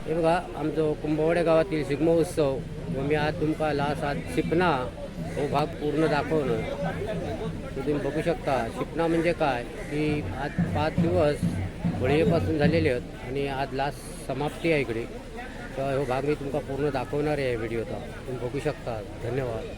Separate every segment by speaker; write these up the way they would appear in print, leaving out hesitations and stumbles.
Speaker 1: हे बघा आमचो कुंभवडे गावातील शिगमो उत्सव व मी आज तुमका लास्ट आज शिपना हो भाग पूर्ण दाखवणार. तुम्ही बघू शकता शिपना म्हणजे काय की आज 5 दिवस होळीपासून झालेले आहेत आणि आज लास्ट समाप्ती आहे इकडे. तर हो भाग मी तुमका पूर्ण दाखवणार आहे व्हिडिओचा. तुम्ही बघू शकता. धन्यवाद.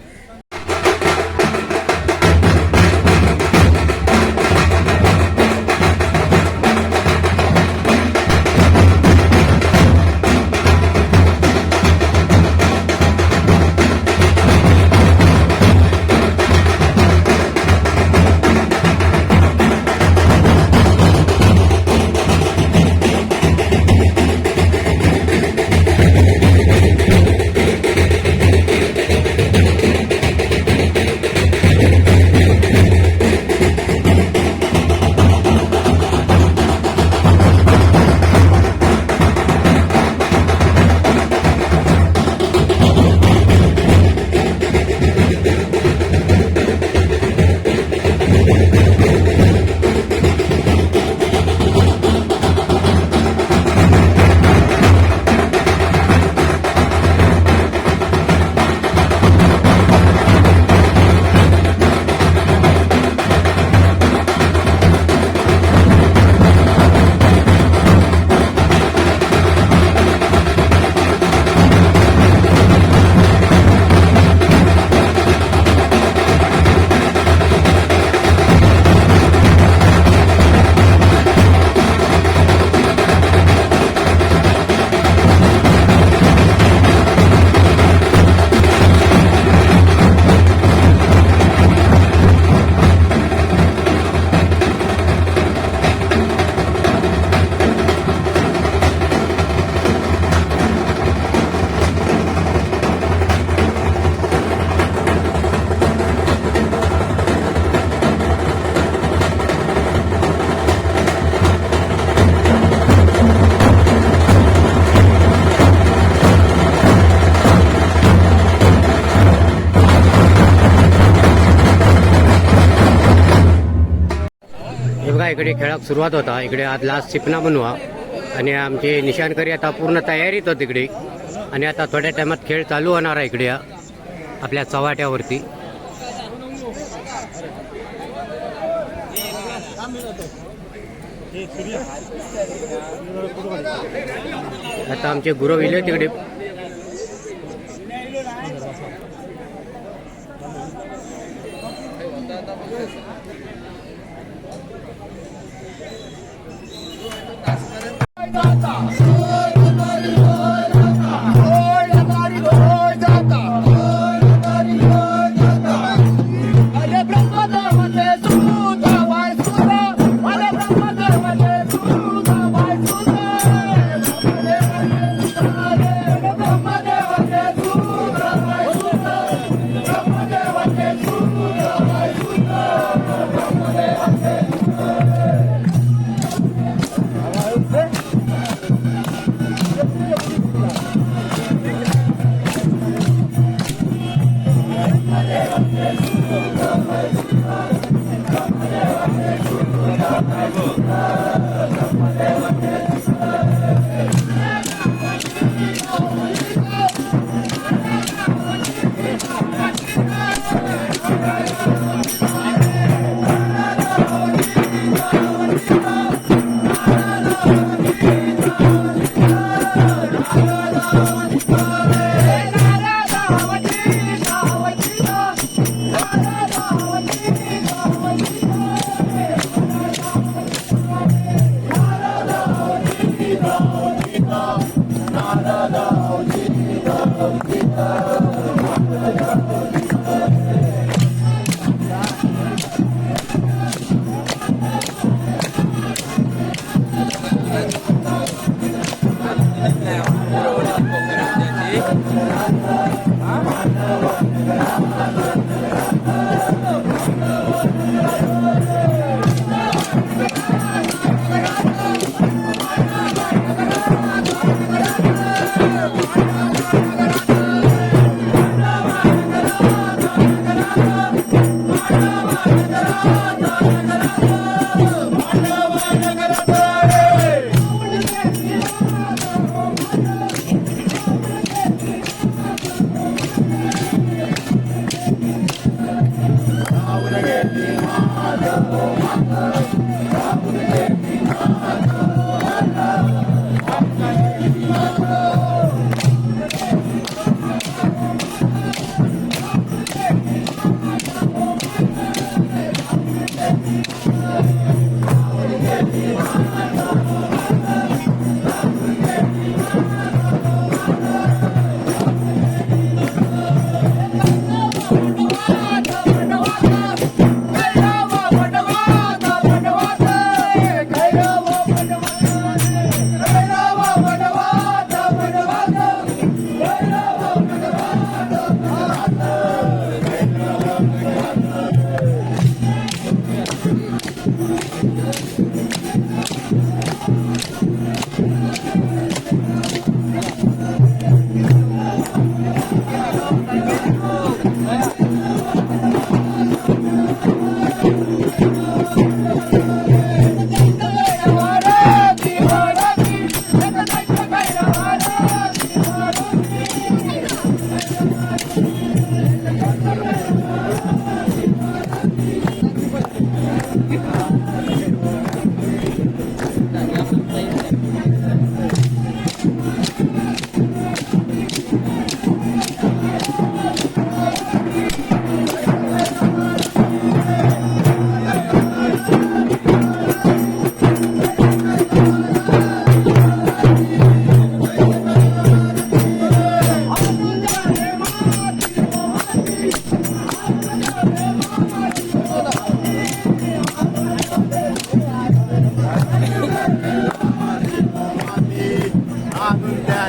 Speaker 1: इकडे खेळाक सुरुवात होता. इकडे आज लास्ट शिपना बनवा आणि आमचे निशाणकरी आता पूर्ण तयारीत होत इकडे. आणि आता थोड्या टायमात खेळ चालू होणार आहे इकडे आपल्या चव्हाट्यावरती. आता आमचे गुरु इले तिकडे.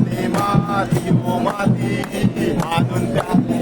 Speaker 2: त्याने माती हो माती मानून त्याने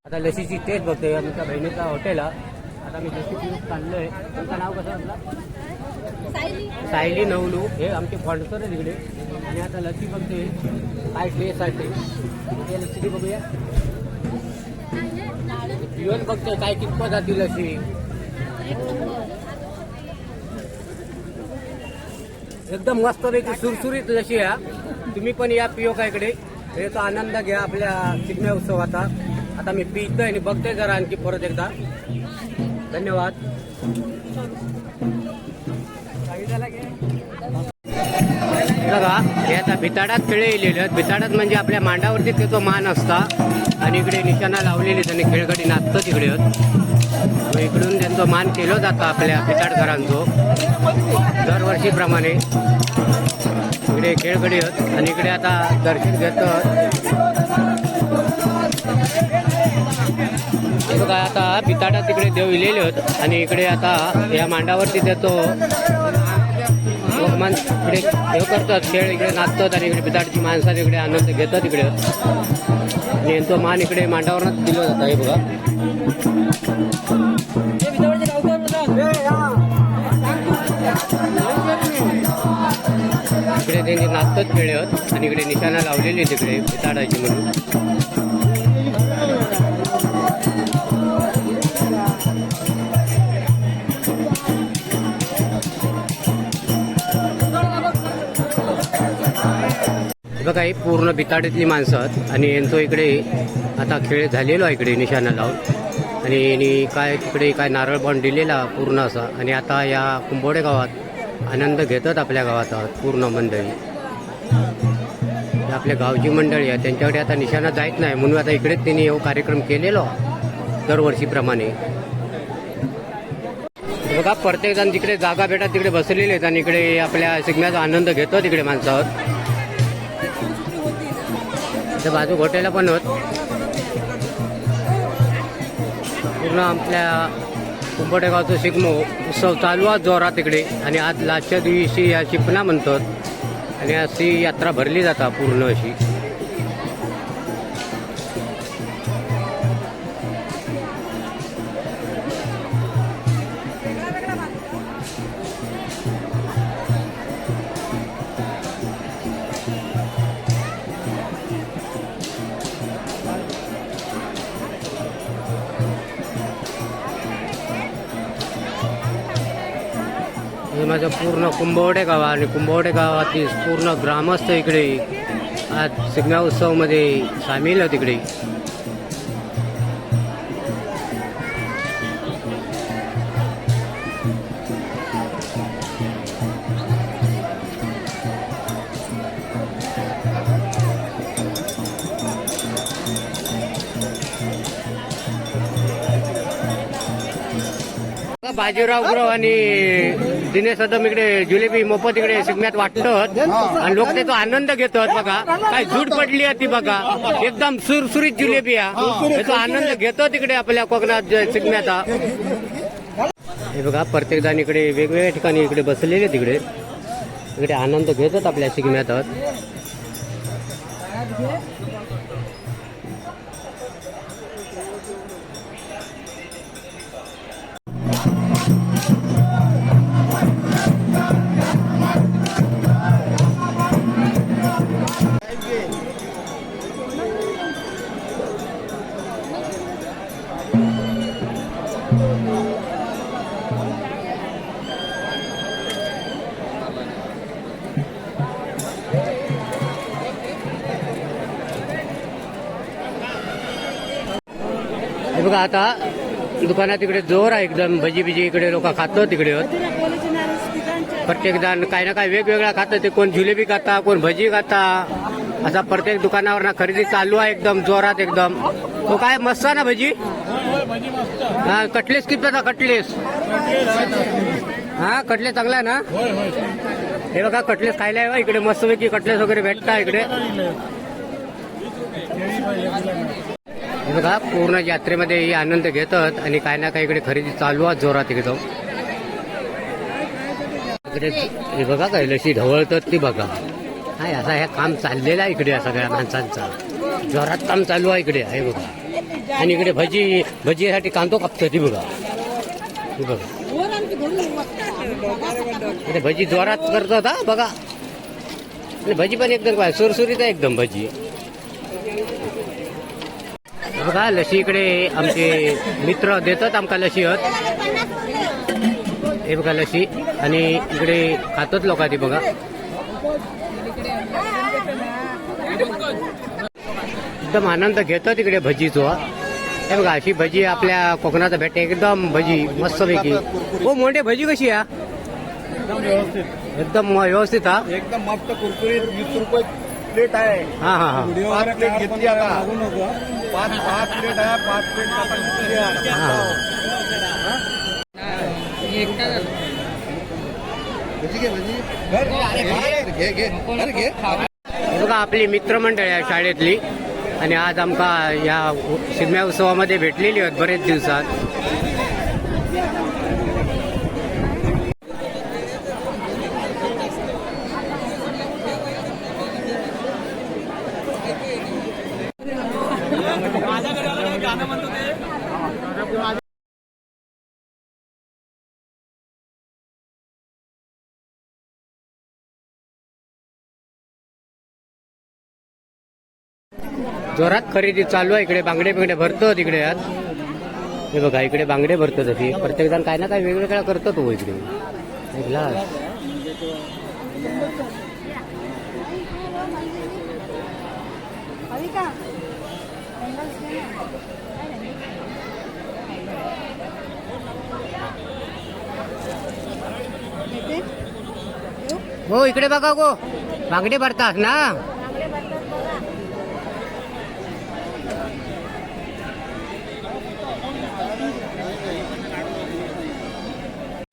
Speaker 1: आता लसीची टेस्ट बघतोय आमच्या बहिणीचा हॉटेलला. आता मी लसी पिऊन चाललोय. तुमचं नाव कसं म्हटलं? सायली नवलू. हे आमचे स्पॉन्सर आहे तिकडे. आणि आता लसी बघतोय काय टेस्ट आहे ते लसी बघूया. पिऊन बघतोय काय कितपत जाती लसी. एकदम मस्त पैकी सुरसुरीत लशी आहे. तुम्ही पण या पिओ कायकडे याचा आनंद घ्या आपल्या चिकम्या उत्सवाचा. आता मी पितोय आणि बघतोय जरा आणखी परत एकदा. धन्यवाद. बघा हे आता भिताडात खेळ येलेले आहेत. भिताडात म्हणजे आपल्या मांडावरती त्याचा मान असता आणि इकडे निशाणा लावलेले त्यांनी खेळगडी नाचतं तिकडे आहेत. इकडून त्यांचा मान केलं जातं आपल्या भिताडकरांचो दरवर्षीप्रमाणे. इकडे खेळगडी आहेत आणि इकडे आता दर्शन घेतात. बघा आता भिताडात तिकडे देव इलेले आहेत आणि इकडे आता या मांडावरती देतो मन इकडे हे करतात खेळ इकडे नाचतात आणि इकडे भिताडची माणसात इकडे आनंद घेतात इकडे आणि यांचा मान इकडे मांडावरच दिलं जातं. हे बघा इकडे त्यांनी नाचतात खेळत आणि इकडे निशाणा लावलेली तिकडे भिताडाची म्हणून. बघा ही पूर्ण भिताडीतली माणसं आहेत आणि यांचं इकडे आता खेळ झालेलो आहे इकडे निशाणा लावून आणि काय तिकडे काय नारळ बॉन्ड दिलेला पूर्ण असा आणि आता या कुंभोडे गावात आनंद घेतात. आपल्या गावात पूर्ण मंडळी आपल्या गावची मंडळी आहे त्यांच्याकडे आता निशाणा जायत नाही म्हणून आता इकडेच त्यांनी हा कार्यक्रम केलेला दरवर्षीप्रमाणे. बघा प्रत्येक जण तिकडे जागा भेटत तिकडे बसलेले आहेत आणि इकडे आपल्या शिगम्याचा आनंद घेतो तिकडे माणसावर. त्या बाजू घोट्याला पण होत पूर्ण आपल्या कुंभोडे गावचं शिगमो उत्सव चालू आहे जोरात तिकडे आणि आज लास्टच्या दिवशी या शिपना म्हणतात आणि अशी यात्रा भरली जाता पूर्ण अशी. हे माझं पूर्ण कुंभवडे गाव आणि कुंभवडे गावातील पूर्ण ग्रामस्थ इकडे आज शिगम्या उत्सवामध्ये सामील आहेत तिकडे. बाजीराव गुरव आणि दिनेश सदम इकडे जिलेबी मोफत इकडे शिगम्यात वाटतात आणि लोक त्याचा आनंद घेतात. बघा काय झूट पडली आहे ती बघा एकदम सुरसुरीत जिलेबी आहे त्याचा आनंद घेतो तिकडे आपल्या कोकणात शिगम्याचा. हे बघा प्रत्येक जण इकडे वेगवेगळ्या ठिकाणी इकडे बसलेले तिकडे इकडे आनंद घेतात आपल्या शिगम्यात. हे बघा आता दुकानात इकडे जोर आहे एकदम. भजी बिजी इकडे लोक खातात तिकडे प्रत्येक जण काही ना काही वेगवेगळा खातं. ते कोण जिलेबी खाता कोण भजी खाता असा प्रत्येक दुकानावर ना खरेदी चालू आहे एकदम जोरात एकदम. तो काय मस्त ना भजी हा कटलेस किती कटलेस हा कटलेस चांगला आहे ना. हे बघा कटलेस खायला आहे इकडे मस्तपैकी कटलेस वगैरे भेटता इकडे. हे बघा पूर्ण यात्रेमध्ये आनंद घेतात आणि काय ना काही इकडे खरेदी चालू आहे जोरात एकदम. इकडे हे बघा काय लशी ढवळतात ती बघा काय असा हे काम चाललेलं आहे इकडे सगळ्या माणसांचा जोरात काम चालू आहे इकडे आहे बघा. आणि इकडे भजीसाठी कांदो कापतो ती बघा. हे बघा इकडे भजी जोरात करतात हा बघा. भजी पण एकदम काय सुरसुरीत आहे एकदम भजी. बघा लशी इकडे आमचे मित्र देतात आमका लशी हे बघा लशी आणि इकडे खातात लोक ती बघा. एकदम आनंद घेतात इकडे भजीचो हे बघा अशी भजी आपल्या कोकणात भेटते एकदम भजी मस्तपैकी. हो मोठे भजी कशी आहे?
Speaker 2: एकदम व्यवस्थित,
Speaker 1: एकदम व्यवस्थित हा.
Speaker 2: एकदम मस्त कुरकुरीत. 20 रुपये प्लेट आहे.
Speaker 1: हा हा हा
Speaker 2: 5 प्लेट घेतली आता. 5 प्लेट आहे. 5 प्लेट आता घेतली आहे.
Speaker 1: हा. हे बघा आपली मित्रमंडळ आहे शाळेतली आणि आज आमका या शिगम्या उत्सवामध्ये भेटलेली आहेत बरेच दिवसात. जोरात खरेदी चालू आहे. इकडे बांगडे बिंगडे भरतो तिकडे आज. हे बघा इकडे बांगडे भरतो तशी. प्रत्येक जण काय ना काय वेगवेगळा करतो तो इकडे. ग्लास हो इकडे बघा गो बांगडे भरतात ना.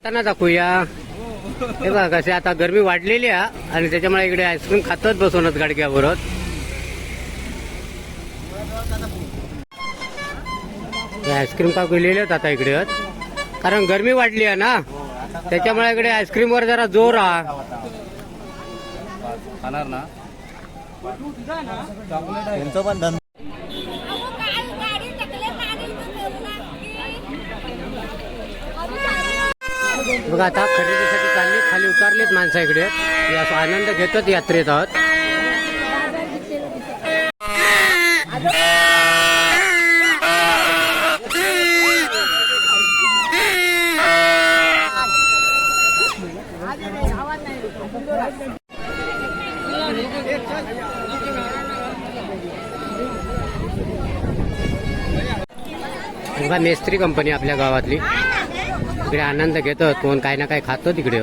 Speaker 1: त्यांना दाखवूया. हे बघा कसे आता गरमी वाढलेली आहे आणि त्याच्यामुळे इकडे आईस्क्रीम खातच बसवणार गाडग्यावरच. आईस्क्रीम का गेलेले आहेत आता इकडे कारण गरमी वाढली आहे ना त्याच्यामुळे इकडे आईस्क्रीम वर जरा जोर आहे.
Speaker 2: खाणार ना त्यांचं पण धंदा.
Speaker 1: बघा आता खरेदीसाठी चालले खाली उतरलेत माणसं इकडे. असा आनंद घेतात यात्रेत आहोत. बघा मेस्त्री कंपनी आपल्या गावातली. इकडे आनंद घेतात कोण काय ना काय खातो तिकडे.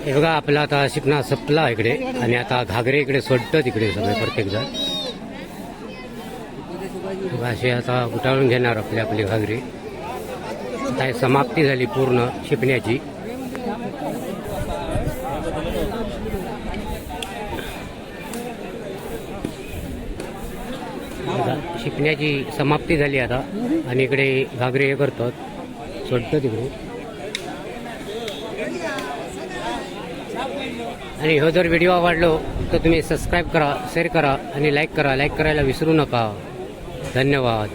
Speaker 1: हे बघा आपला आता शिकणा संपला इकडे आणि आता घागरे इकडे सोडतं तिकडे सगळे प्रत्येक जण. असे आता गुटाळून घेणार आपली आपली घागरी. आता समाप्ती झाली पूर्ण शिपण्याची. शिपण्याची समाप्ती झाली आता आणि इकडे घागरे हे करतात सोडतं तिकडे. आणि हो जर व्हिडिओ आवडलो तर तुम्ही सबस्क्राईब करा, शेअर करा आणि लाईक करा. लाईक करायला विसरू नका. धन्यवाद.